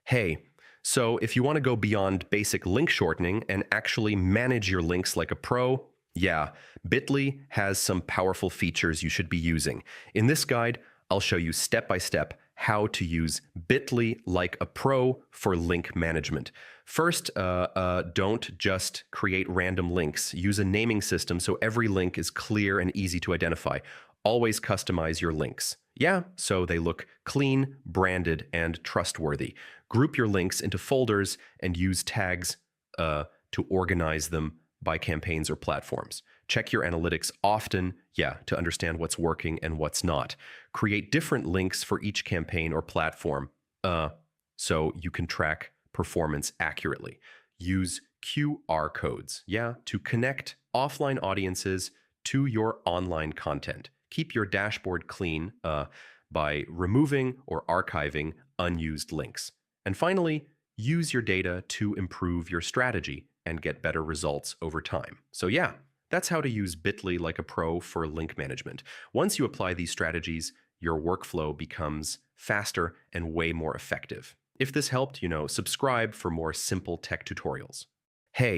Hey, so if you want to go beyond basic link shortening and actually manage your links like a pro, yeah, Bitly has some powerful features you should be using. In this guide, I'll show you step by step how to use Bitly like a pro for link management. First, don't just create random links. Use a naming system so every link is clear and easy to identify. Always customize your links. Yeah, so they look clean, branded, and trustworthy. Group your links into folders and use tags to organize them by campaigns or platforms. Check your analytics often, yeah, to understand what's working and what's not. Create different links for each campaign or platform so you can track performance accurately. Use QR codes, yeah, to connect offline audiences to your online content. Keep your dashboard clean by removing or archiving unused links. And finally, use your data to improve your strategy and get better results over time. So yeah, that's how to use Bitly like a pro for link management. Once you apply these strategies, your workflow becomes faster and way more effective. If this helped, subscribe for more simple tech tutorials. Hey,